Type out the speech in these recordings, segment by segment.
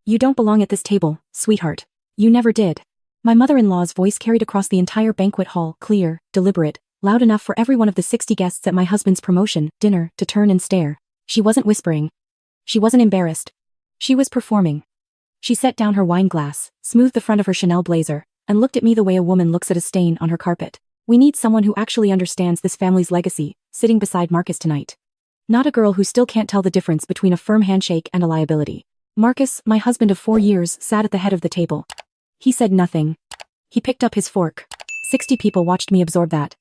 You don't belong at this table, sweetheart. You never did. My mother-in-law's voice carried across the entire banquet hall, clear, deliberate, loud enough for every one of the 60 guests at my husband's promotion dinner to turn and stare. She wasn't whispering. She wasn't embarrassed. She was performing. She set down her wine glass, smoothed the front of her Chanel blazer, and looked at me the way a woman looks at a stain on her carpet. We need someone who actually understands this family's legacy, sitting beside Marcus tonight. Not a girl who still can't tell the difference between a firm handshake and a liability. Marcus, my husband of 4 years, sat at the head of the table. He said nothing. He picked up his fork. 60 people watched me absorb that.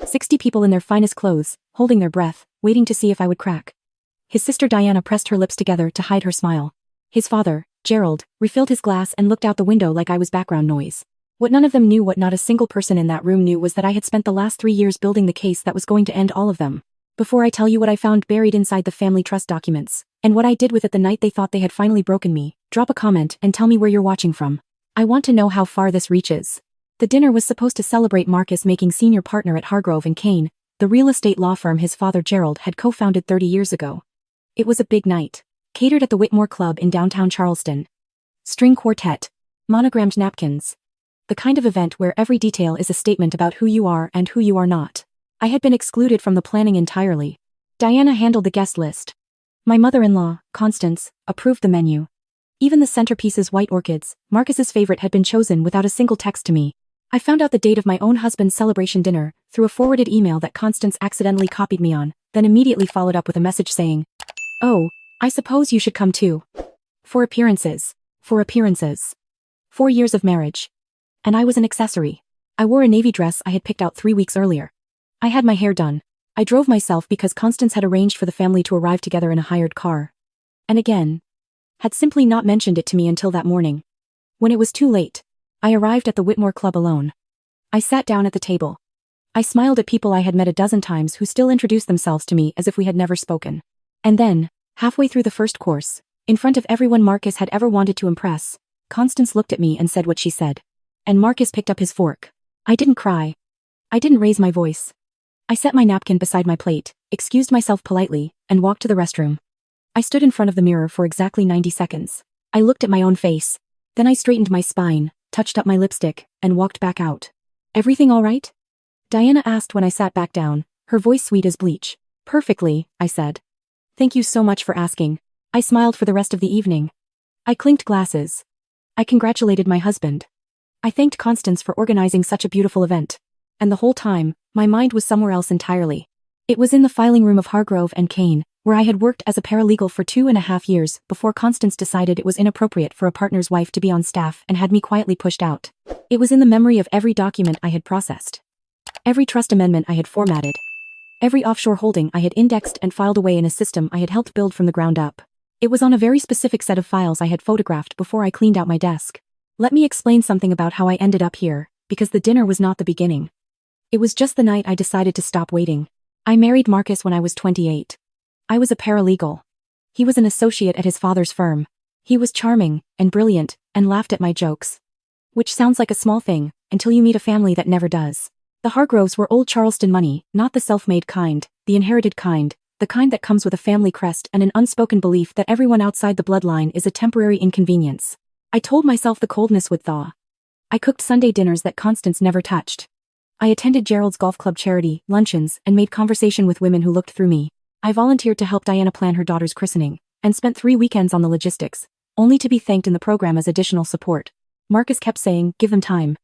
60 people in their finest clothes, holding their breath, waiting to see if I would crack. His sister Diana pressed her lips together to hide her smile. His father, Gerald, refilled his glass and looked out the window like I was background noise. What none of them knew, what not a single person in that room knew, was that I had spent the last 3 years building the case that was going to end all of them. Before I tell you what I found buried inside the family trust documents, and what I did with it the night they thought they had finally broken me, drop a comment and tell me where you're watching from. I want to know how far this reaches. The dinner was supposed to celebrate Marcus making senior partner at Hargrove & Kane, the real estate law firm his father Gerald had co-founded 30 years ago. It was a big night, catered at the Whitmore Club in downtown Charleston. String quartet, monogrammed napkins. The kind of event where every detail is a statement about who you are and who you are not. I had been excluded from the planning entirely. Diana handled the guest list. My mother-in-law, Constance, approved the menu. Even the centerpiece's white orchids, Marcus's favorite, had been chosen without a single text to me. I found out the date of my own husband's celebration dinner through a forwarded email that Constance accidentally copied me on, then immediately followed up with a message saying, "Oh, I suppose you should come too. For appearances. For appearances. 4 years of marriage." And I was an accessory. I wore a navy dress I had picked out 3 weeks earlier. I had my hair done. I drove myself because Constance had arranged for the family to arrive together in a hired car. And again, had simply not mentioned it to me until that morning. When it was too late, I arrived at the Whitmore Club alone. I sat down at the table. I smiled at people I had met a dozen times who still introduced themselves to me as if we had never spoken. And then, halfway through the first course, in front of everyone Marcus had ever wanted to impress, Constance looked at me and said what she said. And Marcus picked up his fork. I didn't cry. I didn't raise my voice. I set my napkin beside my plate, excused myself politely, and walked to the restroom. I stood in front of the mirror for exactly 90 seconds. I looked at my own face. Then I straightened my spine, touched up my lipstick, and walked back out. "Everything all right?" Diana asked when I sat back down, her voice sweet as bleach. "Perfectly," I said. "Thank you so much for asking." I smiled for the rest of the evening. I clinked glasses. I congratulated my husband. I thanked Constance for organizing such a beautiful event. And the whole time, my mind was somewhere else entirely. It was in the filing room of Hargrove & Kane, where I had worked as a paralegal for 2.5 years before Constance decided it was inappropriate for a partner's wife to be on staff and had me quietly pushed out. It was in the memory of every document I had processed. Every trust amendment I had formatted. Every offshore holding I had indexed and filed away in a system I had helped build from the ground up. It was on a very specific set of files I had photographed before I cleaned out my desk. Let me explain something about how I ended up here, because the dinner was not the beginning. It was just the night I decided to stop waiting. I married Marcus when I was 28. I was a paralegal. He was an associate at his father's firm. He was charming and brilliant and laughed at my jokes. Which sounds like a small thing, until you meet a family that never does. The Hargroves were old Charleston money, not the self-made kind, the inherited kind, the kind that comes with a family crest and an unspoken belief that everyone outside the bloodline is a temporary inconvenience. I told myself the coldness would thaw. I cooked Sunday dinners that Constance never touched. I attended Gerald's golf club charity luncheons and made conversation with women who looked through me. I volunteered to help Diana plan her daughter's christening, and spent 3 weekends on the logistics, only to be thanked in the program as additional support. Marcus kept saying, "Give them time."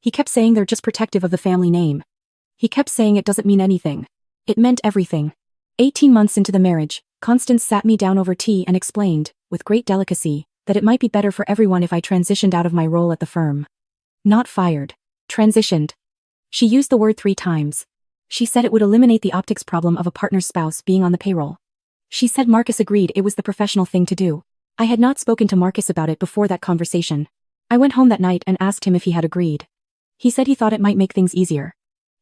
He kept saying they're just protective of the family name. He kept saying it doesn't mean anything. It meant everything. 18 months into the marriage, Constance sat me down over tea and explained, with great delicacy, that it might be better for everyone if I transitioned out of my role at the firm. Not fired. Transitioned. She used the word 3 times. She said it would eliminate the optics problem of a partner's spouse being on the payroll. She said Marcus agreed it was the professional thing to do. I had not spoken to Marcus about it before that conversation. I went home that night and asked him if he had agreed. He said he thought it might make things easier.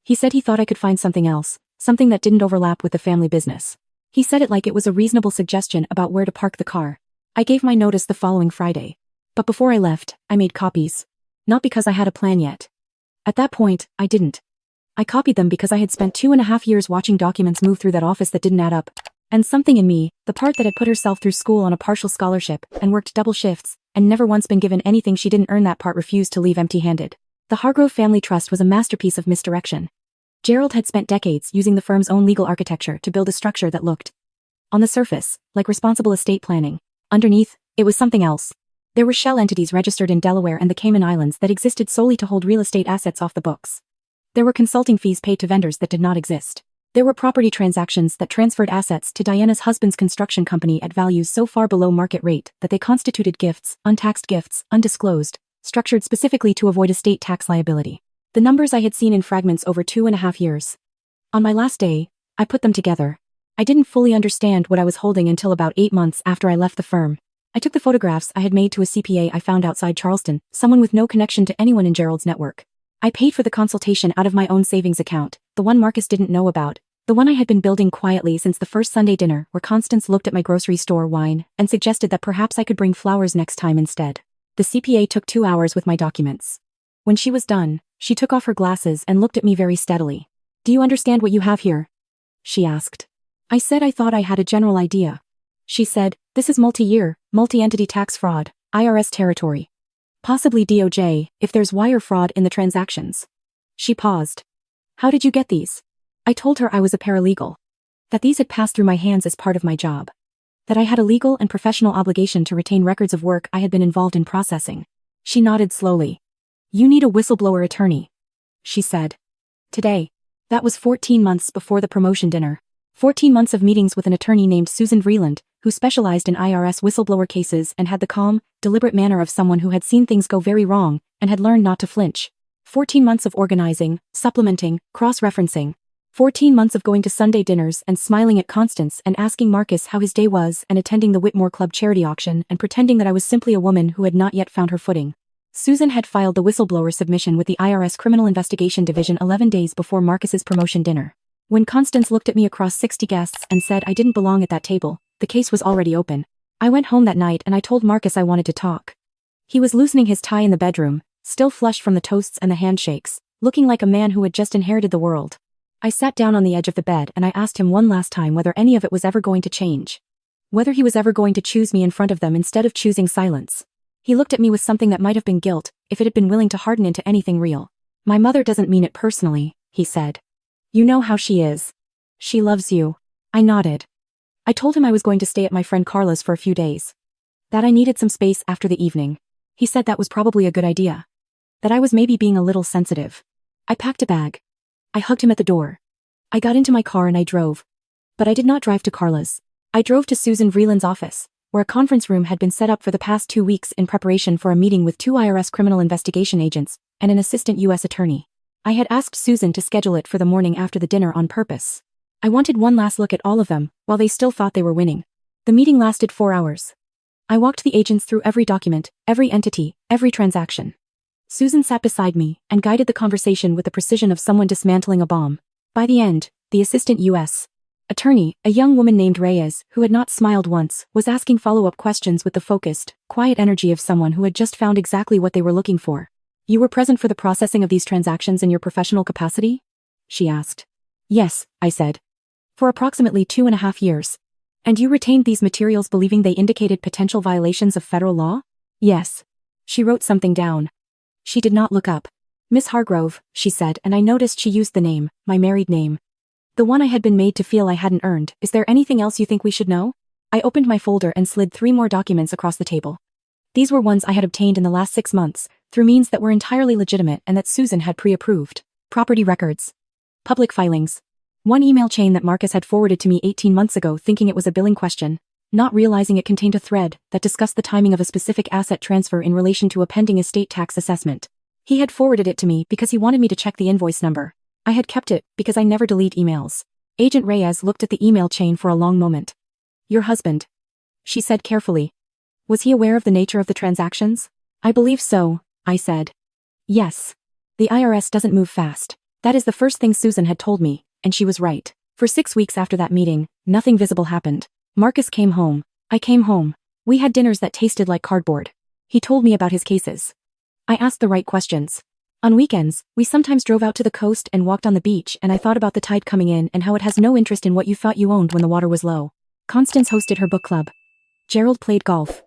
He said he thought I could find something else, something that didn't overlap with the family business. He said it like it was a reasonable suggestion about where to park the car. I gave my notice the following Friday. But before I left, I made copies. Not because I had a plan yet. At that point, I didn't. I copied them because I had spent 2.5 years watching documents move through that office that didn't add up. And something in me, the part that had put herself through school on a partial scholarship and worked double shifts and never once been given anything she didn't earn, that part refused to leave empty-handed. The Hargrove family trust was a masterpiece of misdirection. Gerald had spent decades using the firm's own legal architecture to build a structure that looked, on the surface, like responsible estate planning. Underneath, it was something else. There were shell entities registered in Delaware and the Cayman Islands that existed solely to hold real estate assets off the books. There were consulting fees paid to vendors that did not exist. There were property transactions that transferred assets to Diana's husband's construction company at values so far below market rate that they constituted gifts, untaxed gifts, undisclosed, structured specifically to avoid estate tax liability. The numbers I had seen in fragments over 2.5 years. On my last day, I put them together. I didn't fully understand what I was holding until about 8 months after I left the firm. I took the photographs I had made to a CPA I found outside Charleston, someone with no connection to anyone in Gerald's network. I paid for the consultation out of my own savings account, the one Marcus didn't know about, the one I had been building quietly since the first Sunday dinner where Constance looked at my grocery store wine and suggested that perhaps I could bring flowers next time instead. The CPA took 2 hours with my documents. When she was done, she took off her glasses and looked at me very steadily. "Do you understand what you have here?" she asked. I said I thought I had a general idea. She said, "This is multi-year, multi-entity tax fraud, IRS territory. Possibly DOJ, if there's wire fraud in the transactions." She paused. "How did you get these?" I told her I was a paralegal. That these had passed through my hands as part of my job. That I had a legal and professional obligation to retain records of work I had been involved in processing. She nodded slowly. "You need a whistleblower attorney," she said. Today. That was 14 months before the promotion dinner. 14 months of meetings with an attorney named Susan Vreeland, who specialized in IRS whistleblower cases and had the calm, deliberate manner of someone who had seen things go very wrong and had learned not to flinch. 14 months of organizing, supplementing, cross-referencing. 14 months of going to Sunday dinners and smiling at Constance and asking Marcus how his day was and attending the Whitmore Club charity auction and pretending that I was simply a woman who had not yet found her footing. Susan had filed the whistleblower submission with the IRS Criminal Investigation Division 11 days before Marcus's promotion dinner. When Constance looked at me across 60 guests and said I didn't belong at that table, the case was already open. I went home that night and I told Marcus I wanted to talk. He was loosening his tie in the bedroom, still flushed from the toasts and the handshakes, looking like a man who had just inherited the world. I sat down on the edge of the bed and I asked him one last time whether any of it was ever going to change. Whether he was ever going to choose me in front of them instead of choosing silence. He looked at me with something that might have been guilt, if it had been willing to harden into anything real. "My mother doesn't mean it personally," he said. "You know how she is. She loves you." I nodded. I told him I was going to stay at my friend Carla's for a few days. That I needed some space after the evening. He said that was probably a good idea. That I was maybe being a little sensitive. I packed a bag. I hugged him at the door. I got into my car and I drove. But I did not drive to Carla's. I drove to Susan Vreeland's office, where a conference room had been set up for the past 2 weeks in preparation for a meeting with 2 IRS criminal investigation agents and an assistant U.S. attorney. I had asked Susan to schedule it for the morning after the dinner on purpose. I wanted one last look at all of them, while they still thought they were winning. The meeting lasted 4 hours. I walked the agents through every document, every entity, every transaction. Susan sat beside me and guided the conversation with the precision of someone dismantling a bomb. By the end, the assistant U.S. attorney, a young woman named Reyes, who had not smiled once, was asking follow-up questions with the focused, quiet energy of someone who had just found exactly what they were looking for. "You were present for the processing of these transactions in your professional capacity?" she asked. "Yes," I said. "For approximately 2.5 years. And you retained these materials believing they indicated potential violations of federal law?" "Yes." She wrote something down. She did not look up. "Miss Hargrove," she said, and I noticed she used the name, my married name. "The one I had been made to feel I hadn't earned. Is there anything else you think we should know?" I opened my folder and slid 3 more documents across the table. These were ones I had obtained in the last 6 months, through means that were entirely legitimate and that Susan had pre-approved. Property records. Public filings. One email chain that Marcus had forwarded to me 18 months ago thinking it was a billing question, not realizing it contained a thread that discussed the timing of a specific asset transfer in relation to a pending estate tax assessment. He had forwarded it to me because he wanted me to check the invoice number. I had kept it because I never delete emails. Agent Reyes looked at the email chain for a long moment. "Your husband," she said carefully. "Was he aware of the nature of the transactions?" "I believe so," I said. "Yes. The IRS doesn't move fast." That is the first thing Susan had told me, and she was right. For 6 weeks after that meeting, nothing visible happened. Marcus came home. I came home. We had dinners that tasted like cardboard. He told me about his cases. I asked the right questions. On weekends, we sometimes drove out to the coast and walked on the beach, and I thought about the tide coming in and how it has no interest in what you thought you owned when the water was low. Constance hosted her book club. Gerald played golf.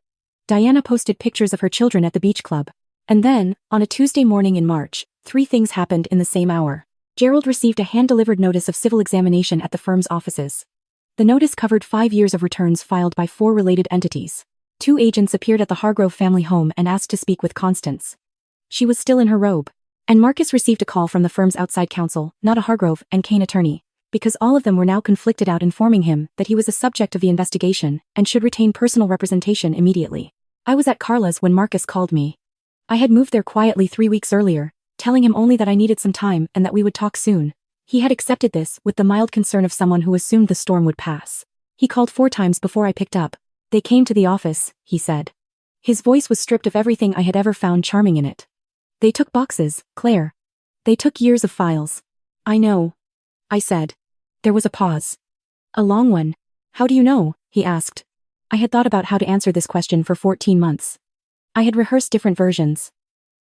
Diana posted pictures of her children at the beach club. And then, on a Tuesday morning in March, 3 things happened in the same hour. Gerald received a hand-delivered notice of civil examination at the firm's offices. The notice covered 5 years of returns filed by 4 related entities. 2 agents appeared at the Hargrove family home and asked to speak with Constance. She was still in her robe. And Marcus received a call from the firm's outside counsel, not a Hargrove and Kane attorney, because all of them were now conflicted out informing him that he was a subject of the investigation and should retain personal representation immediately. I was at Carla's when Marcus called me. I had moved there quietly 3 weeks earlier, telling him only that I needed some time and that we would talk soon. He had accepted this with the mild concern of someone who assumed the storm would pass. He called 4 times before I picked up. They came to the office, he said. His voice was stripped of everything I had ever found charming in it. They took boxes, Claire. They took years of files. I know. I said. There was a pause. A long one. How do you know? He asked. I had thought about how to answer this question for 14 months. I had rehearsed different versions.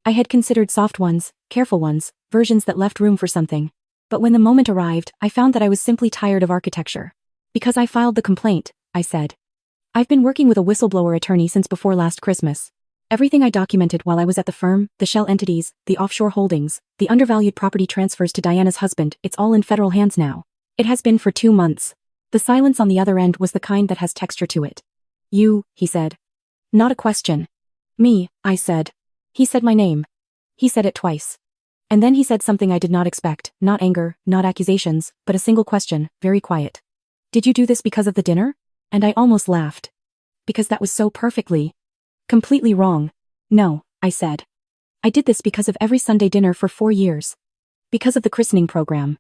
I had considered soft ones, careful ones, versions that left room for something. But when the moment arrived, I found that I was simply tired of architecture. Because I filed the complaint, I said. I've been working with a whistleblower attorney since before last Christmas. Everything I documented while I was at the firm, the shell entities, the offshore holdings, the undervalued property transfers to Diana's husband, it's all in federal hands now. It has been for 2 months. The silence on the other end was the kind that has texture to it. You, he said. Not a question. Me, I said. He said my name. He said it twice. And then he said something I did not expect, not anger, not accusations, but a single question, very quiet. Did you do this because of the dinner? And I almost laughed. Because that was so completely wrong. No, I said. I did this because of every Sunday dinner for 4 years. Because of the christening program.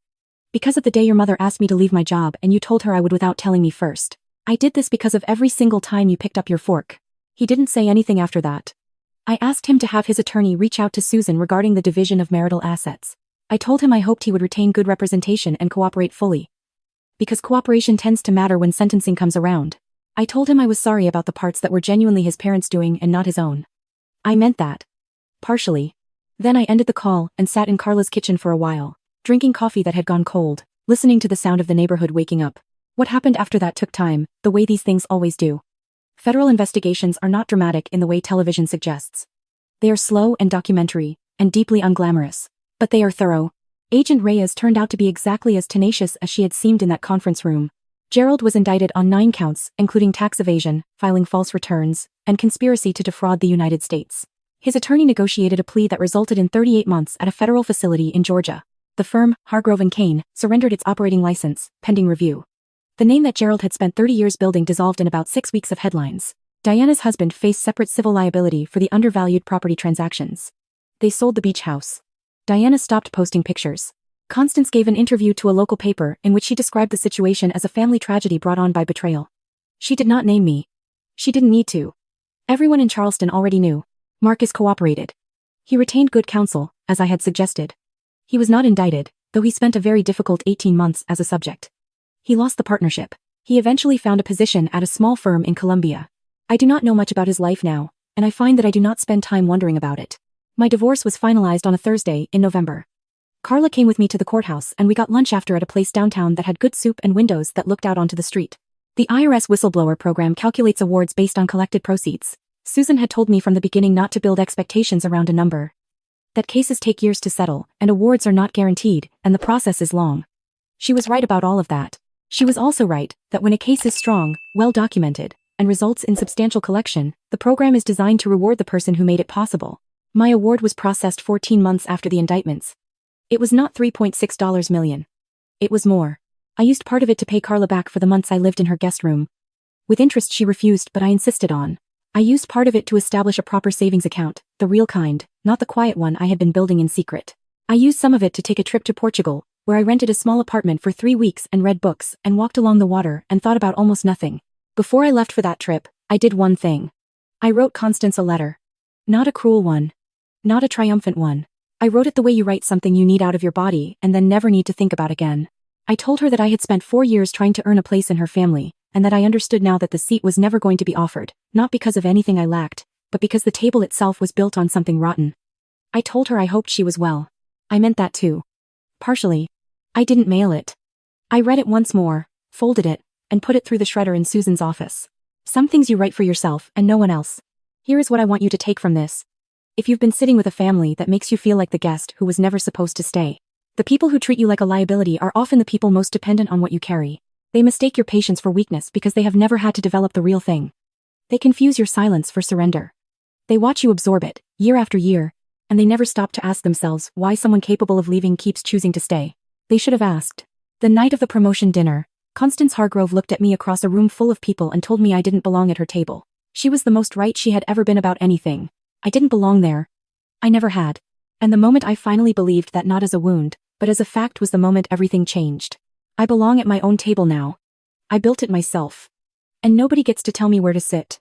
Because of the day your mother asked me to leave my job and you told her I would without telling me first. I did this because of every single time you picked up your fork. He didn't say anything after that. I asked him to have his attorney reach out to Susan regarding the division of marital assets. I told him I hoped he would retain good representation and cooperate fully. Because cooperation tends to matter when sentencing comes around. I told him I was sorry about the parts that were genuinely his parents' doing and not his own. I meant that. Partially. Then I ended the call and sat in Carla's kitchen for a while, drinking coffee that had gone cold, listening to the sound of the neighborhood waking up. What happened after that took time, the way these things always do. Federal investigations are not dramatic in the way television suggests. They are slow and documentary, and deeply unglamorous. But they are thorough. Agent Reyes turned out to be exactly as tenacious as she had seemed in that conference room. Gerald was indicted on 9 counts, including tax evasion, filing false returns, and conspiracy to defraud the United States. His attorney negotiated a plea that resulted in 38 months at a federal facility in Georgia. The firm, Hargrove & Kane, surrendered its operating license, pending review. The name that Gerald had spent 30 years building dissolved in about 6 weeks of headlines. Diana's husband faced separate civil liability for the undervalued property transactions. They sold the beach house. Diana stopped posting pictures. Constance gave an interview to a local paper in which she described the situation as a family tragedy brought on by betrayal. She did not name me. She didn't need to. Everyone in Charleston already knew. Marcus cooperated. He retained good counsel, as I had suggested. He was not indicted, though he spent a very difficult 18 months as a subject. He lost the partnership. He eventually found a position at a small firm in Columbia. I do not know much about his life now, and I find that I do not spend time wondering about it. My divorce was finalized on a Thursday in November. Carla came with me to the courthouse and we got lunch after at a place downtown that had good soup and windows that looked out onto the street. The IRS whistleblower program calculates awards based on collected proceeds. Susan had told me from the beginning not to build expectations around a number. That cases take years to settle, and awards are not guaranteed, and the process is long. She was right about all of that. She was also right that when a case is strong, well documented, and results in substantial collection, the program is designed to reward the person who made it possible. My award was processed 14 months after the indictments. It was not $3.6 million. It was more. I used part of it to pay Carla back for the months I lived in her guest room. With interest she refused, but I insisted on. I used part of it to establish a proper savings account, the real kind, not the quiet one I had been building in secret. I used some of it to take a trip to Portugal, where I rented a small apartment for 3 weeks and read books and walked along the water and thought about almost nothing. Before I left for that trip, I did one thing. I wrote Constance a letter. Not a cruel one. Not a triumphant one. I wrote it the way you write something you need out of your body and then never need to think about again. I told her that I had spent 4 years trying to earn a place in her family, and that I understood now that the seat was never going to be offered, not because of anything I lacked, but because the table itself was built on something rotten. I told her I hoped she was well. I meant that too. Partially. I didn't mail it. I read it once more, folded it, and put it through the shredder in Susan's office. Some things you write for yourself and no one else. Here is what I want you to take from this. If you've been sitting with a family that makes you feel like the guest who was never supposed to stay, the people who treat you like a liability are often the people most dependent on what you carry. They mistake your patience for weakness because they have never had to develop the real thing. They confuse your silence for surrender. They watch you absorb it, year after year, and they never stop to ask themselves why someone capable of leaving keeps choosing to stay. They should have asked. The night of the promotion dinner, Constance Hargrove looked at me across a room full of people and told me I didn't belong at her table. She was the most right she had ever been about anything. I didn't belong there. I never had. And the moment I finally believed that, not as a wound, but as a fact, was the moment everything changed. I belong at my own table now. I built it myself. And nobody gets to tell me where to sit.